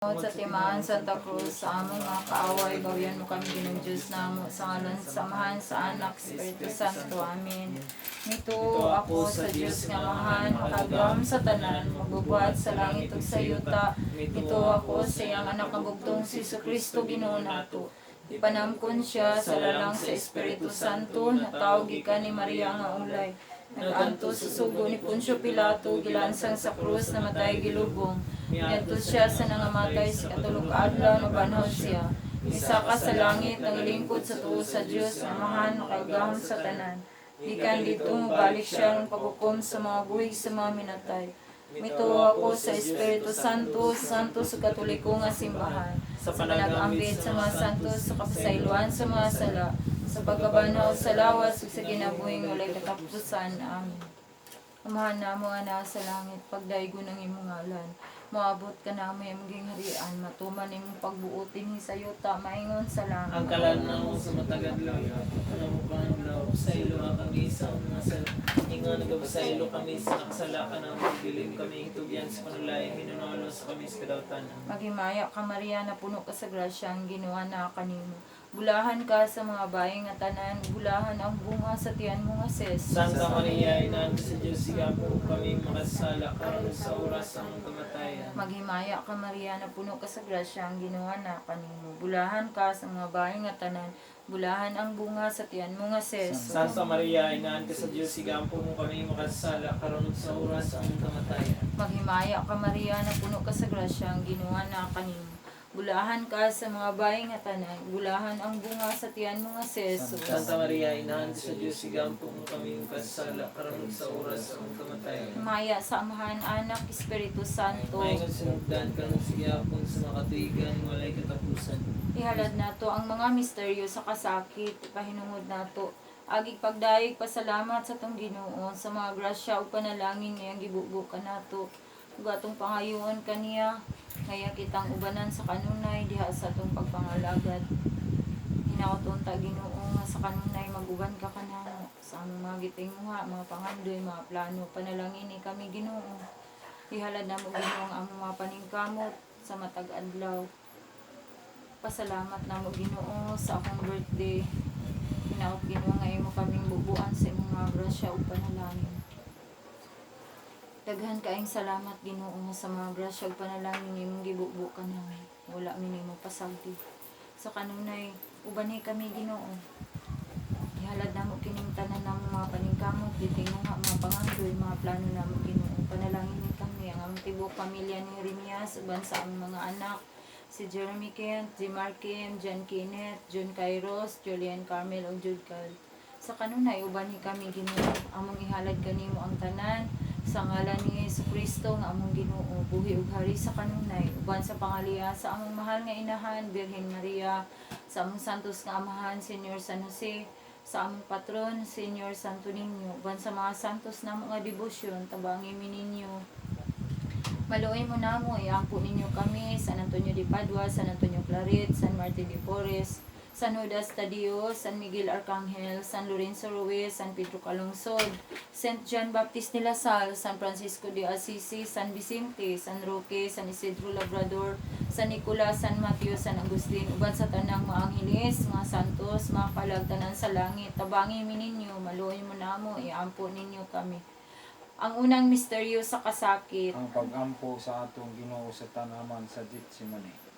Sa timaan, Santa Cruz, sa among mga kaaway, bawian mo kami Ginoong Diyos namo, sa ngalan sa Amahan, sa Anak, Espiritu Santo. Amen. Mito ako sa Diyos nga mahan, makagam sa tanan, magbubuhat sa langit ug sa yuta. Mito ako sa iyang anak nga bugtong si Jesucristo Ginoo nato. Ipanamkon siya sa lalang sa Espiritu Santo, natawag gikan ni Maria nga ulay. Nag-anto sa sugo ni Poncio Pilato, gilansang sa krus, namatay gilubong. Niadto siya sa nangamatay sa katulog adlaw, nabanhaw siya. Misaka sa langit, nangilingkod sa tuo sa Dios, amahan makagahom sa tanan. Gikan dito mabalik siya ng paghukom sa mga buhig sa mga minatay. Mito ako sa Espiritu Santo, santo sa katoliko nga simbahan, sa panag-ambit sa mga santos, sa kapasayloan sa mga sala, sa pagkabanhaw sa lawas ug sa kinabuhing walay katapusan. Amen. Amahan namo nga naa sa langit, pagdaygo ng imong ngalan. Moabot ka namo yung maging harian, matuman imong pagbuotin sa yuta, maingon sa langit. Ang kalan mo sa matagadlaw, ano mo pa ang law, sa ilo kami sa mga sala. Ingon sa ilo kami sa nakasala ka na magdilim kami itugyan sa panulay, minunalo sa kami sa kadautan. Maghimaya ka Maria, na puno ka sa grasya, ang Ginoon na kanimo. Bulahan ka sa mga baying nga tanan, bulahan ang bunga sa tiyan mo nga ses. Santa Maria, Ina sa Diyos, siga po kami makasala karon sa oras ng kamatayan. Maghimaya ka Maria, na puno ka sa grasya, ang Ginoon na kanimo. Bulahan ka sa mga baying nga tanan, bulahan ang bunga sa tiyan mo nga ses. Santa Maria, Ina sa Diyos, siga po kami makasala karon sa oras ng kamatayan. Maghimaya ka Maria, na puno ka sa grasya, ang Ginoon na kanimo. Bulahan ka sa mga baying nga tanan, bulahan ang bunga sa tiyan mo nga ses. Santa Maria, Ina sa Diyos, siga po kami makasala karon sa oras ng kamatayan. Maya sa Amahan, Anak, Espiritu Santo. May sinugdan ka ng sigapon sa makatuigan, walay katapusan. Ihalad nato ang mga misteryo sa kasakit, ipahinungod nato. Agig pagdaig, pasalamat sa tong Ginoo, sa mga grasya o panalangin ngayang gibubo ka nato. Ug atong pangayoon kaniya, ngaya kitang ubanan sa kanunay, diha sa atong pagpangalagad. Hinaot ta Ginoo, nga sa kanunay maguban ka kanamo, sa among mga gitinguha, mga pangandoy, mga plano, panalangin ni kami Ginoo. Ihalad namo Ginoo ang among mga paningkamot sa matag adlaw. Pasalamat namo Ginoo sa akong birthday. Hinaot Ginoo nga imo kaming bubuan sa imong mga grasya ug panalangin. Daghan kaayong salamat Ginoo nga sa mga grasya ug panalangin imong gibubo kanamin. Wala mi nimo pasagdi. Sa kanunay ubani kami Ginoo. Ihalad namo kining tanan namo mga paningkamot, gitinguha, mga pangandoy, mga plano namo Ginoo. Panalangin ni kami ang among tibuok pamilya ni Jeremias uban sa among mga anak, si Jeremy Kent, Jimar Kim, John Kenneth, John Kairos, Julian Carmel ug Jude Cal. Sa kanunay ubani kami Ginoo. Among ihalad kanimo ang tanan sa ngalan ni Jesucristo nga among Ginoo, buhi ug hari sa kanunay, uban sa pangaliha sa among mahal nga inahan Birhen Maria, sa among santos nga amahan Senyor San Jose, sa among patron Senyor Santo Niño, uban sa mga santos namo nga debosyon, tabangi mi ninyo. Maluoy mo namo, iampo ninyo kami San Antonio de Padua, San Antonio Claret, San Martin de Porres, San Judas Tadeo, San Miguel Arcangel, San Lorenzo Ruiz, San Pedro Calungsod, Saint John Baptist de la Salle, San Francisco de Assisi, San Vicente, San Roque, San Isidro Labrador, San Nicolas, San Mateo, San Agustin, uban sa tanang mga angheles, mga santos, mga kalagtanan sa langit, tabangi mi ninyo, maluoy mo namo, iampo ninyo kami. Ang unang misteryo sa kasakit. Ang pag-ampo sa atong Ginoo sa tanaman sa Getsemani.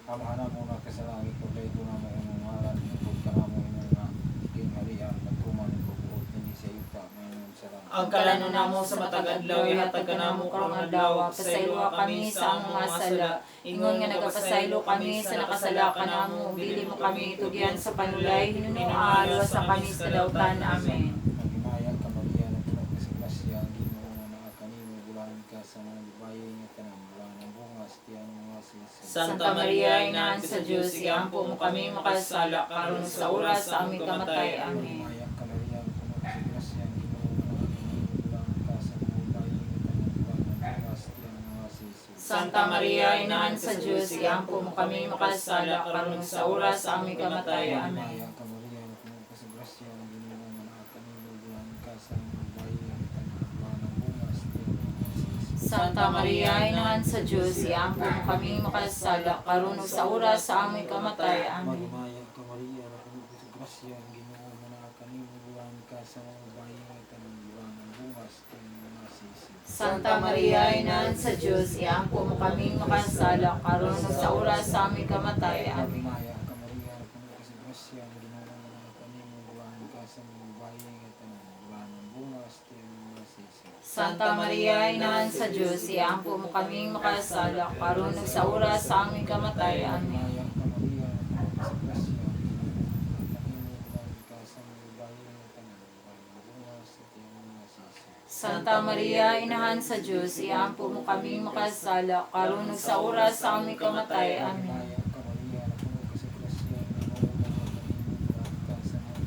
Amahanan mo na kasalangit ko dahil ko na mo imong ngalan, ikot ka na mo imong nga king harian, matuman ng bubuot ni sa yuta, mayroon sa langit. Ang kalano namo sa matag-adlaw, ihatag ka namo karong adlaw, pasaylo kami sa among mga sala. Ingon nga nagapasaylo kami sa nakasala ka namo, dili mo kami itugyan sa panulay, hinunualo sa kami sa dautan. Amen. Maghimayag ka Maria, na puno ka sa grasya, ang Ginoo na kanimo, bulahan ka sa mga babaye nga tanan, bulahan ang bunga sa tiyan mo nga si Jesus. Santa Maria, Ina sa Diyos, iampo mo kami makasala karon sa oras sa aming kamatay. Amen. Maghimayag ka Maria, na puno ka sa grasya, ang Ginoo na kanimo, bulahan ka sa mga babaye nga tanan, bulahan ang bunga sa tiyan mo nga si Jesus. Santa Maria, Ina sa Diyos, iampo mo kami makasala karon sa oras sa aming kamatay. Amen. Maghimayag ka Maria, na puno ka sa grasya, ang Ginoo na kanimo, bulahan ka sa mga babaye nga tanan, bulahan ang bunga sa tiyan mo nga si Jesus. Santa Maria, Inahan sa Diyos, iampo mo kami makasala, karon ug sa oras sa aming kamatay. Amen. Magmaya ka Maria, napuno ka sa grasya, ang Ginoo mo na kanimo, buwan ka sa mga bayi nga tanang buwan ng bungas, kanyang nasisi. Santa Maria, Inahan sa Diyos, iampo mo kami makasala, karon ug sa oras sa aming kamatay. Amen. Magmaya ka Maria, napuno ka sa grasya, ang Ginoo mo na kanimo, buwan ka sa mga bayi nga tanang buwan ng bungas, kanyang nasisi. Santa Maria, Inahan sa Diyos, iampo mo kami makasala, karon ug sa oras sa aming kamatay. Amen. Magmaya ka Maria, napuno ka sa grasya, ang Ginoo mo na kanimo, buwan ka sa mga bayi nga tanang buwan ng bungas, kanyang nasisi. Santa Maria, Inahan sa Diyos, iampo mo kami makasala, karon ug sa oras sa aming kamatay. Amen. Magmaya ka Maria, napuno ka sa grasya, ang Ginoo mo na kanimo, buwan ka sa mga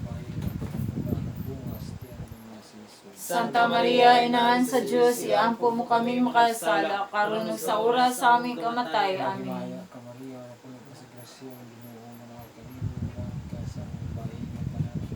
bayi nga tanang buwan ng bungas, kanyang nasisi. Santa Maria, Inahan sa Diyos, iampo mo kami makasala, karon ug sa oras sa aming kamatay. Amen. Magmaya ka Maria, napuno ka sa grasya, ang Ginoo mo na kanimo, buwan ka sa mga bayi nga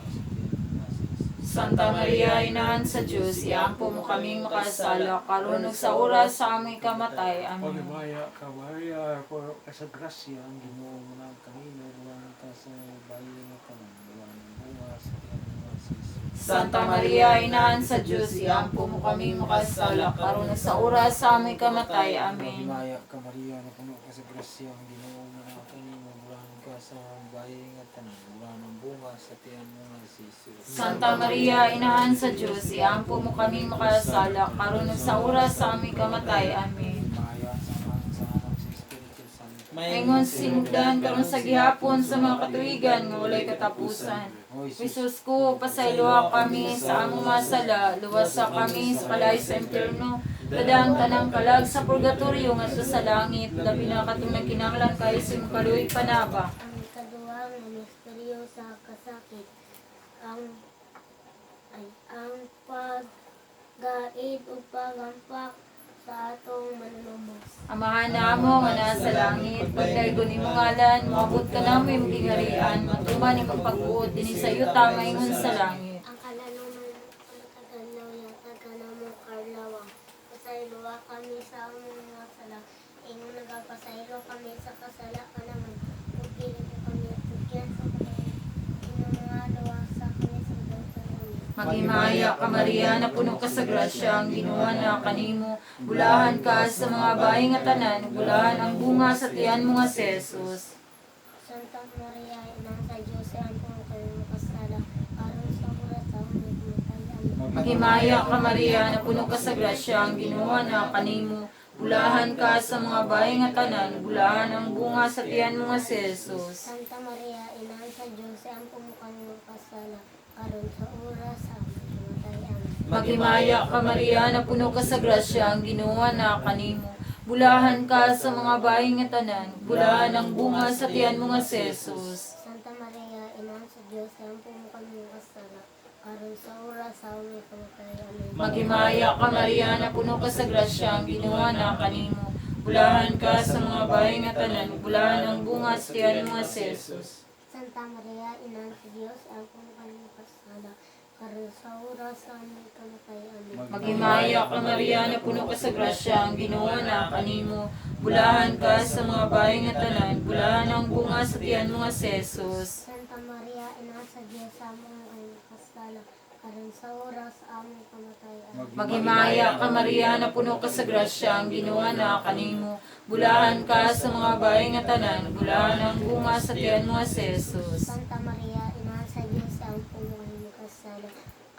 tanang buwan ng bungas, kanyang nasisi. Santa Maria, Inahan sa Diyos, iampo mo kami makasala, karon ug sa oras sa aming kamatay. Amen. Magmaya ka Maria, napuno ka sa grasya, ang Ginoo mo na kanimo, buwan ka sa mga bayi nga tanang buwan ng bungas, kanyang nasisi. Santa Maria, Inahan sa Diyos, iampo mo kami makasala, karon ug sa oras sa aming kamatay. Amen. Magmaya ka Maria, napuno ka sa grasya, ang Ginoo mo na kanimo, buwan ka sa mga bayi nga tanang buwan ng bungas, sa tiyan mo nasisi. Santa Maria, Inahan sa Diyos, iampo mo kami makasala, karon ug sa oras sa aming kamatay. Amen. Magmaya sa anak sa Espiritu Santo. Maingon sinugdan karon sa gihapon sa mga katuigan nga walay katapusan. Jesus ko, pasayloa kami sa among masala, luwasa kami sa kalay sa impierno, dadang tanang kalag sa purgatorio ngadto sa langit, labi na katong nagkinahanglan kay sim kaluoy panaba. Ang ikaduhang na misteryo sa kasakit, ang paggaid o pagampak sa atong manlumos. Amahan namo nga nasa langit, pagdaygon nimo ngalan, maabot ka namin gingarian, matuman imong pagbuot dinhi sa yuta maingon sa langit. Ang kalalungan ang kaganaw yung taganamo karlawang. Pasayloa kami sa among mga sala. Ingon nagapasaylo kami sa kasala ka naman. Pagpili ko kami at tugyan sa kami. Ingon mga luwang sa kami sa daw sa langit. Maghimaya ka Maria, na puno ka sa grasya, ang Ginoo na kanimo, bulahan ka sa mga bayi nga tanan, bulahan ang bunga sa tiyan mo nga si Jesus. Santa Maria, Ina sa Diyos, ang po kayo makasala. Aron sa oras sa aming kamatay. Amen. Maghimaya ka Maria, na puno ka sa grasya, ang Ginoo na kanimo, bulahan ka sa mga bayi nga tanan, bulahan ang bunga sa tiyan mo nga si Jesus. Santa Maria, Ina sa Diyos, ang po kayo makasala. Aron sa oras sa aming kamatay. Amen. Maghimaya ka Maria, na puno ka sa grasya, ang Ginoo na kanimo, bulahan ka sa mga bayi nga tanan, bulahan ang bunga sa tiyan mo nga si Jesus. Santa Maria, Ina sa Diyos, ang po kayo makasala. Aron sa oras sa aming kamatay. Amen. Maghimaya ka Maria, na puno ka sa grasya, ang Ginoo na kanimo, bulahan ka sa mga bayi nga tanan, bulahan ang bunga sa tiyan mo nga si Jesus. Santa Maria, Ina sa Diyos, ang po kayo makasala. Aron sa oras sa aming kamatay. Amen. Maghimaya ka Maria, na puno ka sa grasya, ang Ginoo na kanimo, bulahan ka sa mga bayi nga tanan, bulahan ang bunga sa tiyan mo nga si Jesus. Santa Maria, Ina sa Diyos, ang po kayo makasala. Aron sa oras sa aming kamatay. Amen. Maghimaya ka Maria, na puno ka sa grasya, ang Ginoo na kanimo, bulahan ka sa mga bayi nga tanan, bulahan ang bunga sa tiyan mo nga si Jesus. Santa Maria, Ina sa Diyos, ang po kayo makasala.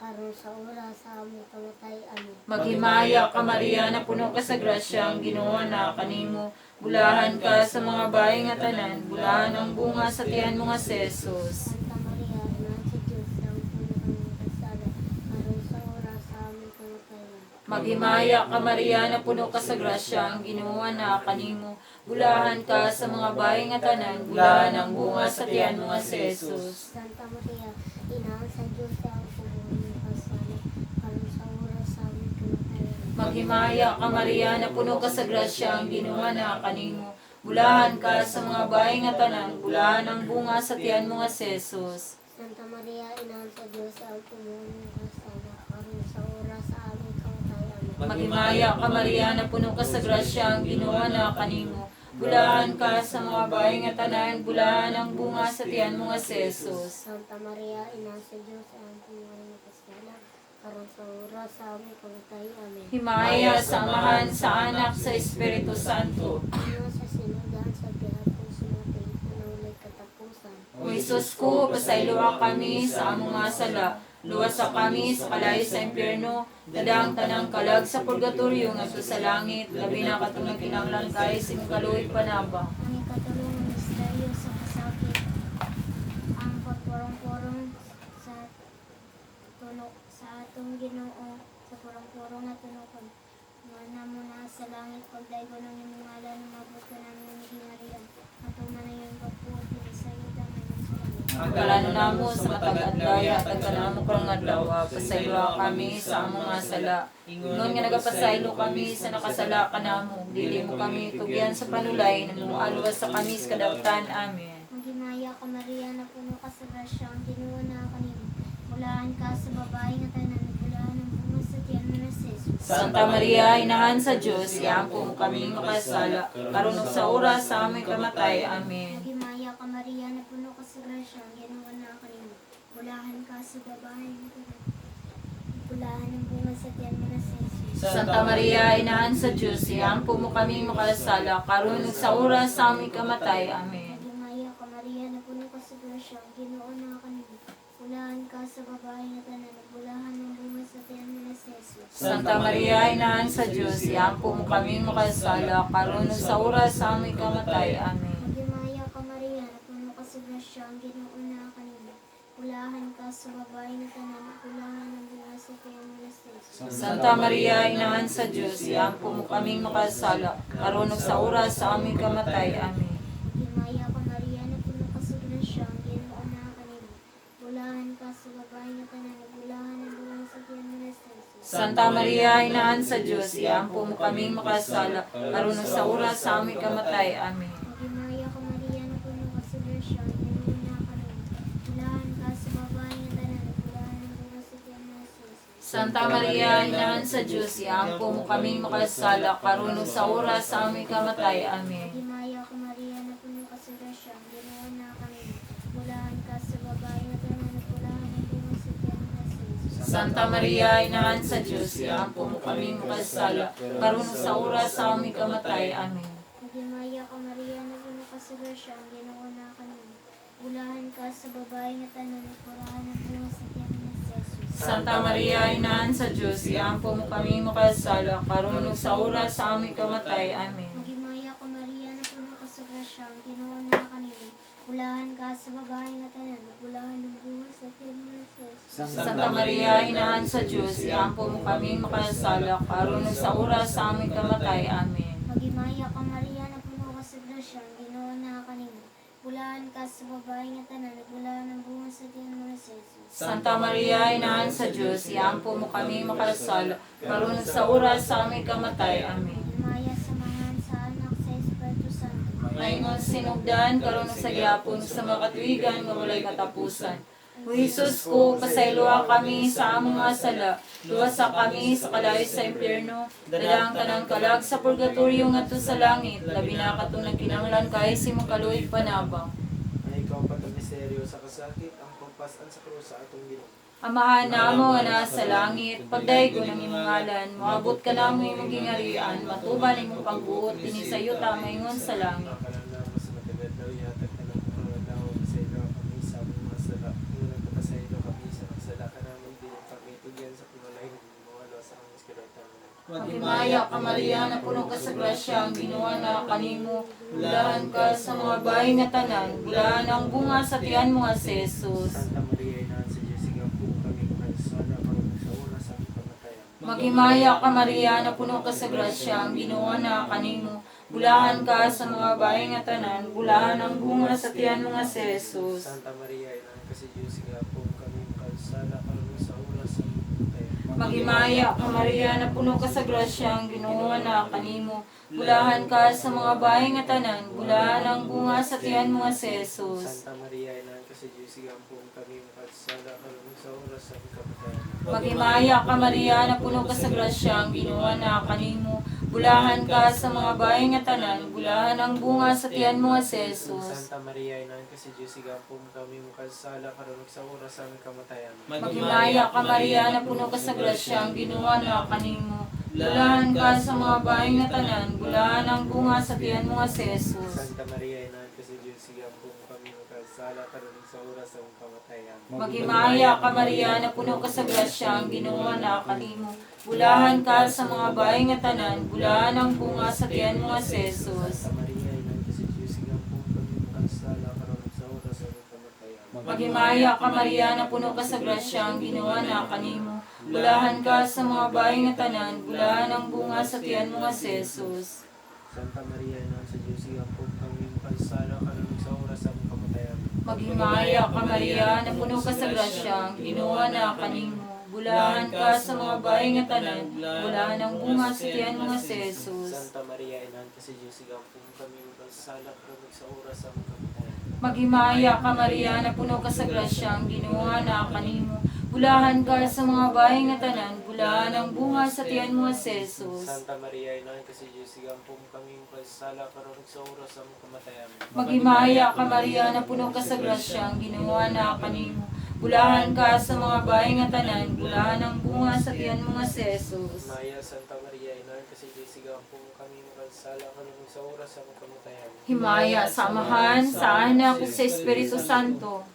Aron sa oras sa aming kamatay. Amen. Maghimaya ka Maria, na puno ka sa grasya, ang Ginoo na kanimo, bulahan ka sa mga bayi nga tanan, bulahan ang bunga sa tiyan mo nga si Jesus. Santa Maria, Ina sa Diyos, ang po kayo makasala. Aron sa oras sa aming kamatay. Amen. Maghimaya ka Maria, na puno ka sa grasya, ang Ginoo na kanimo, bulahan ka sa mga bayi nga tanan, bulahan ang bunga sa tiyan mo nga si Jesus. Santa Maria, Ina sa Diyos, ang po kayo makasala. Aron sa oras sa aming kamatay. Amen. Maghimaya ka Maria, na puno ka sa grasya, ang Ginoo na kanimo, bulahan ka sa mga bayi nga tanan, bulahan ang bunga sa tiyan mo nga si Jesus. Santa Maria, Ina sa Diyos, ang po kayo makasala. Aron sa oras sa aming kamatay. Amen. Magimaya ka Maria na puno ka sa grasya, ang Ginoo na kanimo. Bulahan ka sa mga bahay nga tanan, bulahan ang bunga sa tiyan mo nga si Jesus. Santa Maria, Ina sa Diyos, ang pumari ng kasala, karon sa oras sa aming kamatay. Amen. Himaya sa Amahan, sa Anak, sa Espiritu Santo. Ano sa sinudan sa gihapon sumatay, panulay katapusan. O Isus ko, pasayloa kami sa among nga sala. Luwasa kami sa kalayo sa impyerno, dadang tanang kalag sa purgatorio ngadto sa langit, labi na katong kinahanglan kay sa imong kaluoy panaba. Ang ikatulong ng misteryo sa kasakit, ang pagpurong-purong sa tunog sa atong Ginoo, sa purong-purong na tunokon. Mana mo na sa langit, pagdaigo ng imong ngalan, umabot ka namin ng ginarian. Atong manayon pagputi sa yuta ngayon sa langit. Ang kalano namo sa matag adlaw, hatag ka namo karong adlaw, pasaylo kami sa among nga sala. Ingon nga nagapasaylo kami sa nakasala ka namo, dili mo kami tugyan sa panulay, namo alwas sa kami sa kadautan. Amen. Magimaya ka Maria, na puno ka sa grasya, ang Ginoo na kanimo. Mulahan ka sa babae nga tanan, mulahan ang bunga sa tiyan mo na si Jesus. Santa Maria, Inahan sa Diyos, iampo mo kami makasala, karon ug sa oras sa aming kamatay. Amen. Magimaya ka Maria, na puno ka sa grasya, ang Ginoo na kanimo. Mulahan ka sa babae nga tanan, mulahan ang bunga sa tiyan mo na si Jesus. Santa Maria, Inahan sa Diyos, iampo mo kami makasala, karon ug sa oras sa aming kamatay. Amen. Magimaya ka Maria, na puno ka sa grasya, ang Ginoo na kanimo. Mulahan ka sa babae nga tanan, mulahan ang bunga sa tiyan mo na si Jesus. Santa Maria, Inahan sa Diyos, iampo mo kami makasala, karon ug sa oras sa aming kamatay. Amen. Magimaya ka Maria, na puno ka sa grasya, ang Ginoo na kanimo. Mulahan ka sa babae nga tanan, mulahan ang bunga sa tiyan mo na si Jesus. Santa Maria, Inahan sa Diyos, iampo mo kami makasala, karon ug sa oras sa aming kamatay. Amen. Magimaya ka Maria, na puno ka sa grasya, ang Ginoo na kanimo. Mulahan ka sa babae nga tanan, mulahan ang bunga sa tiyan mo na si Jesus. Santa Maria, Inahan sa Diyos, iampo mo kami makasala, karon ug sa oras sa aming kamatay. Amen. Magimaya ka Maria, na puno ka sa grasya, ang Ginoo na kanimo. Mulahan ka sa babae nga tanan, mulahan ang bunga sa tiyan mo na si Jesus. Santa Maria, Inahan sa Diyos, iampo mo kami makasala, karon ug sa oras sa aming kamatay. Amen. Magimaya ka Maria, na puno ka sa grasya, ang Ginoo na kanimo. Mulahan ka sa babae nga tanan, mulahan ang bunga sa tiyan mo na si Jesus. Santa Maria, Inahan sa Diyos, iampo mo kami makasala, karon ug sa oras sa aming kamatay. Amen. Magimaya ka Maria, na puno ka sa grasya, ang Ginoo na kanimo. Mulahan ka sa babae nga tanan, mulahan ang bunga sa tiyan mo na si Jesus. Santa Maria, Inahan sa Diyos, iampo mo kami makasala, karon ug sa oras sa aming kamatay. Amen. Magimaya ka Maria, na puno ka sa grasya, ang Ginoo na kanimo. Mulahan ka sa babae nga tanan, mulahan ang bunga sa tiyan mo na si Jesus. Santa Maria, Inahan sa Diyos, iampo mo kami makasala, karon ug sa oras sa aming kamatay. Amen. Magimaya ka Maria, na puno ka sa grasya, ang Ginoo na kanimo. Mulahan ka sa babae nga tanan, mulahan ang bunga sa tiyan mo na si Jesus. Santa Maria, Inahan sa Diyos, iampo mo kami makasala, karon ug sa oras sa aming kamatay. Amen. Magimaya sa Amahan, sa Anak, sa Espiritu Santo. Ngayon sinugdan, karon ug sa gyapon sa mga katuigan nga walay katapusan. O Jesus ko, pasayloa kami sa among nga sala, luwasa kami sa kalayo sa impyerno, dalang tanang kalag sa purgatorio ngadto sa langit, labi na katong nagkinahanglan kay sa imong kaluoy panabang. Ay ikaw pa misteryo sa kasakit, ang pagpasan sa krus sa atong Ginoo. Amahan namo nga nasa langit, pagdaygo ng imong ngalan, moabot ka namo imong gingarian, matuban imong pagbuot dinhi sa yuta maingon sa langit. Kakalala mo sa matagal daw, yatag ka ng mga daw, pasaylo kami sa among mga sala. Kung nagpapasaylo kami sa nagsala ka namin, di kami tugyan sa pinulay, mawalo sa aming eskalatan. Magimaya ka Maria, na puno ka sa grasya, ang Ginoo na kanimo. Bulahan ka sa mga bahay nga tanan, bulahan ang bunga sa tiyan mo nga si Jesus. Santa Maria, Inahan sa Diyos, sigaw po kami makasala, karon sa oras sa aming kamatayan. Magimaya ka Maria, na puno ka sa grasya, ang Ginoo na kanimo. Bulahan ka sa mga bahay nga tanan, bulahan ang bunga sa tiyan mo nga si Jesus. Santa Maria, Inahan ka sa Diyos, sigaw po kami makasala, karon sa oras sa aming kamatayan. Maghimaya ka Maria na puno ka sa grasya, ang Ginoo na kanimo. Bulahan ka sa mga bahay nga tanan, bulahan ang bunga sa tiyan mo nga si Jesus. Santa Maria, Ina kasi Diyos, igampong kami makatsala karong sa oras sa kamatayan. Maghimaya ka Maria na puno ka sa grasya, ang Ginoo na kanimo. Bulahan ka sa mga bahay nga tanan, bulahan ang bunga sa tiyan mo nga si Jesus. Santa Maria, Ina kasi Diyos, igampong kami makatsala karong sa oras sa kamatayan. Maghimaya ka Maria na puno ka sa grasya, ang Ginoo na kanimo. Bulahan ka sa mga bahay nga tanan, bulahan ang bunga sa tiyan mo nga si Jesus. Santa Maria, Ina kasi Diyos, igampong kami makatsala karong sa oras sa kamatayan. Maghimaya ka Maria na puno ka sa grasya, ang Ginoo na kanimo. Bulahan ka sa mga bahay nga tanan, bulahan ang bunga sa tiyan mo nga si Jesus. Santa Maria, Ina kasi Diyos, igampong kami makatsala karong sa oras sa kamatayan. Maghimaya ka Maria na puno ka sa grasya, ang Ginoo na kanimo. Bulahan ka sa mga bahay nga tanan, bulahan ang bunga sa tiyan mo nga si Jesus. Santa Maria, Ina sa Diyos, igampong kami makatsala karong sa oras sa kamatayan. Maghimaya ka Maria na puno ka sa grasya, ang Ginoo na kanimo. Bulahan ka sa mga bahay nga tanan, bulahan ang bunga sa tiyan mo nga si Jesus. Santa Maria, Ina kasi Diyos, igampong kami makatsala karong sa oras sa kamatayan. Maghimaya ka Maria na puno ka sa grasya, ang Ginoo na kanimo. Bulahan ka sa mga bahay nga tanan, bulahan ang bunga sa tiyan mo nga si Jesus. Santa Maria, Ina kasi Diyos, igampong kami makatsala karong sa oras sa kamatayan. Maghimaya ka Maria na puno ka sa grasya, ang Ginoo na kanimo. Bulahan ka sa mga bahay nga tanan, bulahan ang bunga sa tiyan mo nga si Jesus. Maya, Santa Maria, Ina kasi Diyos, igampong kami makatsala karong sa oras sa kamatayan. Himaya sa Amahan, sa Anak, ug sa Espiritu Santo.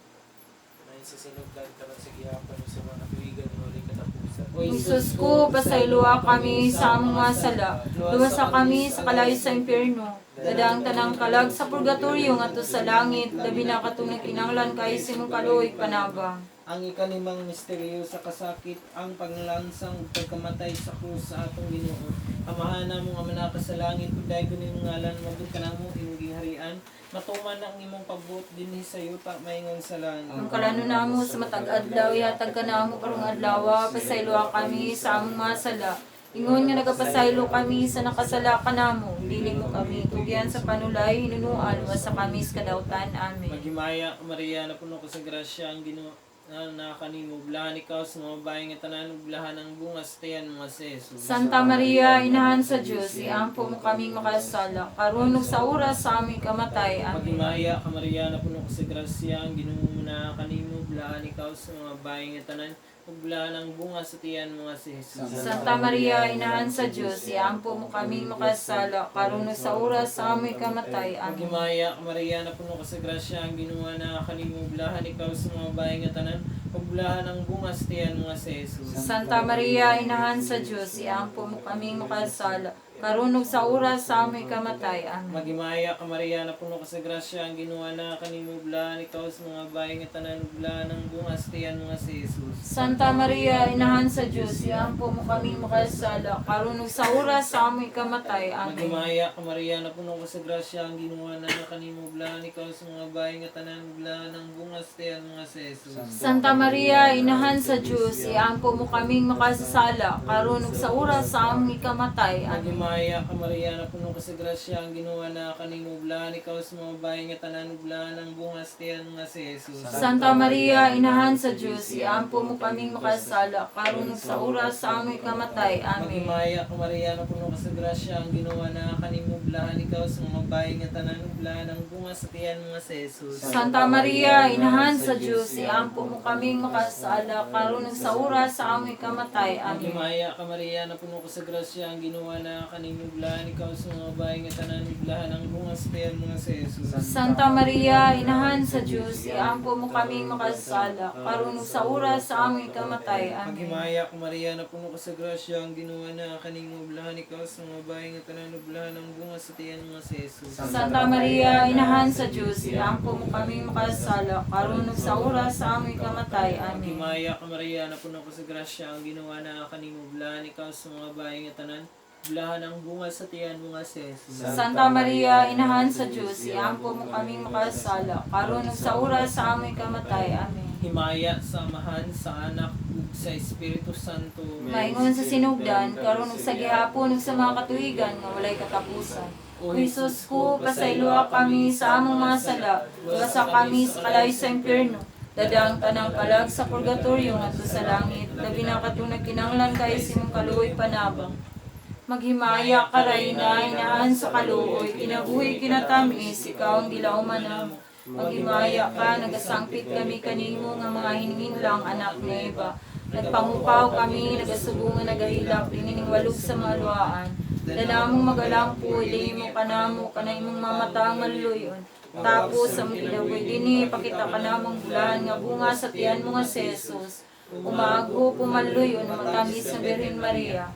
May sasinugdan ka ng sigiyapan sa mga tuwigan mo rin katapusan. O Isus ko, pasayloa kami sa among mga sala. Luwasa kami sa kalayo sa impyerno. Dadang tanang kalag sa purgatorio ngadto sa langit, labi na katong kinahanglan kay simong kaluoy panabang. Ang ikanimang misteryo sa kasakit, ang panglansang pagkamatay sa krus sa atong Ginoo. Amahan namo nga manaka sa langit, pagday ko nimong ngalan, mabot ka namo imong giharian. Matuman ang imong pagbuot dinhi sa yuta maingon sa langit. Ang kalano namo sa matag adlaw, ihatag ka namo karong adlaw, pasayloa kami sa among mga sala. Ingon nga nagapasaylo kami sa nakasala ka namo, dili mo kami tugyan sa panulay, hinunuan wa sa kami sa kadautan. Amen. Maghimaya ka Maria na puno ka sa grasya, ang Ginoo na kanimo. Bulahan ikaw sa mga bahay nga tanan, bulahan ang bunga sa tiyan mo nga si Jesus. Santa Maria, Inahan sa Diyos, iampo mo kaming makasala, karon ug sa oras sa aming kamatay. Amen. Maghimaya ka Maria na puno ka sa grasya, ang Ginoo na kanimo. Bulahan ikaw sa mga bahay nga tanan, bulahan ang bunga sa tiyan mo nga si Jesus. Santa Maria, Inahan sa Diyos, iampo mo kaming makasala, karon ug sa oras sa aming kamatay. Amen. Maghimaya ka Maria na puno ka sa grasya, ang Ginoo na kanimo. Bulahan ikaw sa mga bahay nga tanan, pagbulahan ang bunga sa tiyan mo nga si Jesus. Santa Maria, Inahan sa Diyos, iampo mo kaming makasala, karon ug sa oras sa aming kamatay. Amen. Maghimaya ka Maria na puno ka sa grasya, ang Ginoo na kanimo. Bulahan ikaw sa mga bahay nga tanan, bulahan ang bunga sa tiyan mo nga si Jesus. Santa Maria, Inahan sa Diyos, iampo mo kaming makasala, karon ug sa oras sa aming kamatay. Amen. Maghimaya ka Maria na puno ka sa grasya, ang Ginoo na kanimo. Bulahan ikaw sa mga bahay nga tanan, bulahan ang bunga sa tiyan mo nga si Jesus. Santa Maria, Inahan sa Diyos, iampo mo kaming makasala, karon ug sa oras sa aming kamatay. Amen. Maghimaya ka Maria na puno ka sa grasya, ang Ginoo na kanimo. Bulahan ikaw sa mga bahay nga tanan, bulahan ang bunga sa tiyan mo nga si Jesus. Santa Maria, Inahan sa Diyos, iampo mo kaming makasala, karon ug sa oras sa aming kamatay. Amen. Maghimaya ka Maria na puno ka sa grasya, ang Ginoo na kanimo. Bulahan ikaw sa mga bahay nga tanan, bulahan ang bunga sa tiyan mo nga si Jesus. Santa Maria, Inahan sa Diyos, iampo mo kaming makasala, karon ug sa oras sa aming kamatay. Amen. Maghimaya ka Maria na puno ka sa grasya, ang Ginoo na kanimo. Bulahan ikaw sa mga bahay nga tanan, bulahan ang bunga sa tiyan mo nga si Jesus. Santa Maria, Inahan sa Diyos, iampo mo kaming makasala, karon ug sa oras sa aming kamatay. Amen. Maghimaya ka Maria na puno ka sa grasya, ang Ginoo na kanimo. Bulahan ikaw sa mga bahay nga tanan, bulahan ang bunga sa tiyan mo nga si Jesus. Santa Maria, Inahan sa Diyos, iampo mo kaming makasala, karon ug sa oras sa aming kamatay. Amen. Maghimaya ka Maria na puno ka sa grasya, ang Ginoo na kanimo. Bulahan ikaw sa mga bahay nga tanan, bulahan ang bunga sa tiyan mo nga si Jesus. Santa Maria, Inahan sa Diyos, iampo mo kaming makasala, karon ug sa oras sa aming kamatay. Amen. himaya sa Amahan, sa Anak, ug sa Espiritu Santo. Maingon sa sinugdan, karon ug sa gihapon ug sa mga katuigan nga walay katapusan. O Jesus ko, pasayloa kami sa among mga sala, sa kami sa kalayo sa impyerno. Dadang tanang kalag sa purgatorio ngadto sa langit, labi na katong nagkinahanglan kay simong kaluoy panabang. Maghimaya ka rayna, inaan sa kaluoy, kinabuhi kinatamis, ikaw ang dilauman namo. Maghimaya ka, nagasangpit kami kanimo nga mga hininglang anak ni Eva. Nagpangupaw kami, nagasubungan, nagahilak, dinining walog sa maluaan. Danamong magalampo, ilihimo ka namo, kanay mong mamatang maluyon. Tapos sa kinabuhi dini, pakita ka namong bulan nga bunga sa tiyan mo nga si Jesus. Umago, pumaluyon, matamis sa Birhen Maria.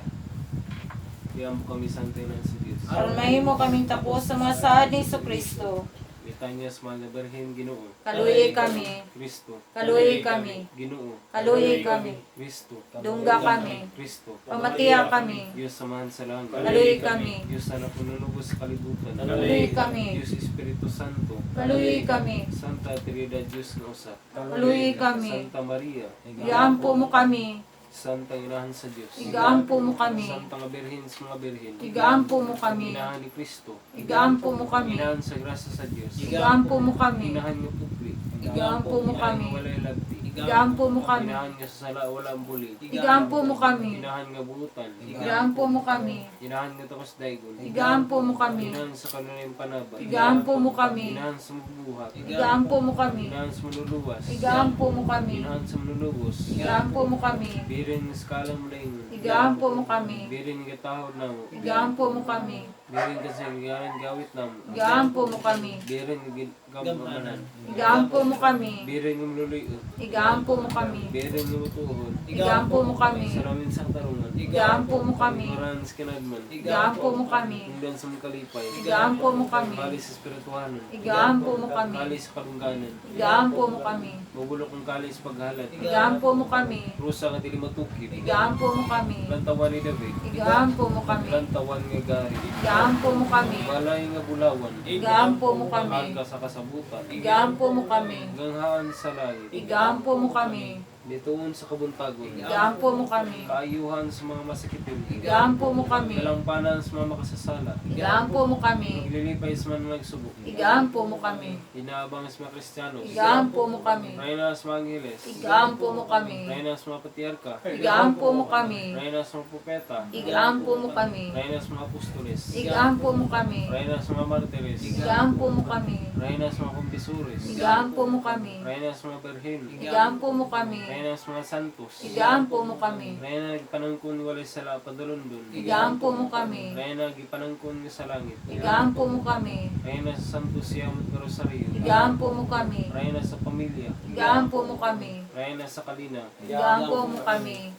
Diyan po kami Santo ng si Diyos. Aron mahimo kaming tapos sa mga saad ni Kristo. Litanyas Mahal na Birhen, Ginoo. Kaluoy kami, Kristo. kaluoy kami, Ginoo. kaluoy kami, Kristo. dungga kami, Kristo. pamatiya kami, Diyos samahan sa langit. kaluoy kami, Diyos na napunulubos sa kalibutan. kaluoy kami, Diyos Espiritu Santo. kaluoy kami, Santa Trinidad Diyos na usa. kaluoy kami, Santa Maria. igaampo mo kami, Santa Inahan sa Diyos. igaampo mo kami, Santa nga Birhen sa mga Birhen. igaampo mo kami, Inahan ni Kristo. igaampo mo kami, Inahan sa grasya sa Diyos. igaampo mo kami, Inahan nga pupli. igaampo mo kami, Walay lagti. igaampo mo kami, Inahan nga sa sala walang buli. igaampo mo kami, Inahan nga buutan. igaampo mo kami, Inahan nga tapos daigon. igaampo mo kami, Inahan sa kanulang panabay. igaampo mo kami, Inahan sa mabuhat. igaampo mo kami, Inahan sa manluluwas. igaampo mo kami, Inahan sa manlulubos. igaampo mo kami, Birin nga skalang mulaingon. igaampo mo kami, Birin nga tahod namo. igaampo mo kami, Birin ka sa garan gawit namo. igaampo mo kami, Birin nga gamanan. igaampo mo kami, Birin nga mululuyo. igaampo mo kami, Birin nga mutuhon. igaampo mo kami, Sa namin sa tarungan. igaampo mo kami, Oran sa kinadman. igaampo mo kami, Hinggan sa makalipay. igaampo mo kami, Kali sa espirituhanan. igaampo mo kami, Kali sa kalungganan. igaampo mo kami, Mabulok ang kali sa paghalat. igaampo mo kami, Rusa nga dili matukid. igaampo mo kami, Lantawan ni David. igaampo mo kami, Lantawan nga gari. igaampo mo kami, Balay nga bulawan. igaampo mo kami, Agka sa kasabutan. igaampo mo kami, Ganghaan sa langit. igaampo mo kami, Ditoon sa kabuntagon. igaampo mo kami, Kaayuhan sa mga masakitin. igaampo mo kami, Kalampanan sa mga makasasala. igaampo mo kami, Maglilipay sa mga nagsubok. igaampo mo kami, Inaabang sa mga Kristiyanos. igaampo mo kami, Rayna sa mga angeles. igaampo mo kami, Rayna sa mga patriarka. igaampo mo kami, Rayna sa mga propeta. igaampo mo kami, Rayna sa mga apostoles. igaampo mo kami, Rayna sa mga martires. igaampo mo kami, Rayna sa mga kumpisures. igaampo mo kami, Rayna sa mga berhen. igaampo mo kami, Rayna sa mga santos. igaampo mo kami, Rayna gipanangkon walay sala padulundon. igaampo mo kami, Rayna gipanangkon nga sa langit. igaampo mo kami, Rayna sa santos siyamot nga rosaryo. igaampo mo kami, Rayna sa pamilya. igaampo mo kami, Rayna sa kalina. igaampo mo kami,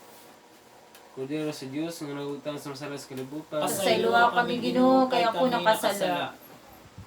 Kordero sa Diyos nga nagutang sa masalas kalibutan. pasayloa kami Ginoo, kaya ako nakasala.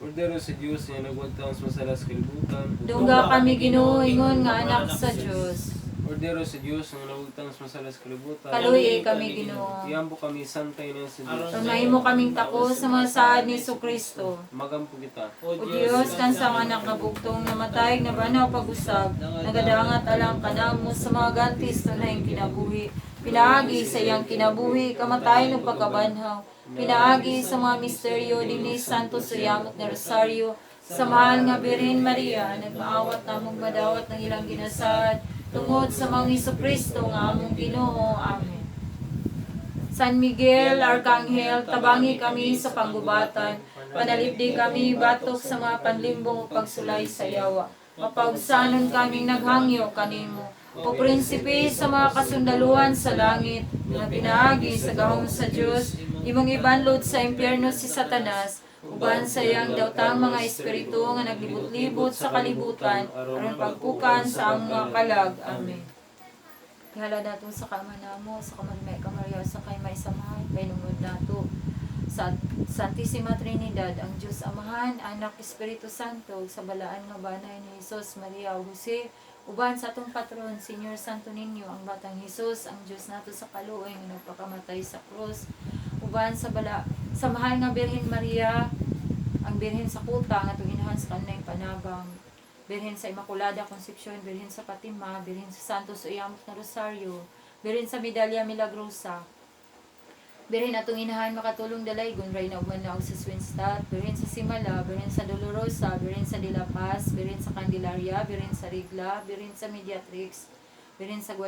Kordero sa Diyos nga nagutang sa masalas kalibutan. Dungga kami Ginoo, ingon nga anak sa Dios. Kordero sa Diyos nga nagutang sa masalas kalibutan. Kaluoy kami Ginoo. Iyambo kami santay na sa Diyos. Aron mahimo kaming takos sa mga saad ni Kristo. Magampo kita. O Diyos, kansa ang anak na bugtong namatay na banaw pag-usab, nagadangat alang kanamo sa mga gantis na yung kinabuhi. Pinaagi sa iyang kinabuhi, kamatay ng pagkabanhaw. Pinaagi sa mga misteryo, dinis santo sa yamot na rosaryo, sa mahal nga Birhen Maria, nagmaawat namong madawat ng ilang ginasad, tungod sa mga Kristo nga among Ginoo. Amen. San Miguel, Arkanghel, tabangi kami sa panggubatan, panalipdi kami batok sa mga panlimbong o pagsulay sa yawa. Mapagsanon kaming naghangyo kanimo. O prinsipe sa mga kasundaluhan sa langit, na pinaagi sa gahom sa Diyos, imong ibanlod sa impyerno si Satanas, uban sa iyang dautang mga espiritu nga naglibot-libot sa kalibutan, aron pagpukan sa among mga kalag. Amen. Ihala nato sa kamanamo, sa kamanmay kamarya, sa kay may samahan, kay nungod nato. Sa Santissima Trinidad, ang Diyos Amahan, Anak, Espiritu Santo, sa balaan nga banay ni Jesus, Maria, o Jose, uban sa atong patron, Senyor Santo Niño, ang batang Jesus, ang Diyos nato sa kaluoy nga nagpakamatay sa krus, uban sa sa mahal nga Birhen Maria, ang Birhen sa kuta nga itong inahan sa kanang panabang, Birhen sa Immaculada Concepcion, Birhen sa Fatima, Birhen sa Santos Uyamot na Rosario, Birhen sa Medalya Milagrosa, Birhen atong inahan makatulong dalaygon, Reyna ug Manaog sa Swinstadt, Birhen sa Simala, Birhen sa Dolorosa, Birhen sa De La Paz, Birhen sa Candelaria, Birhen sa Rigla, Birhen sa Mediatrix, Birhen sa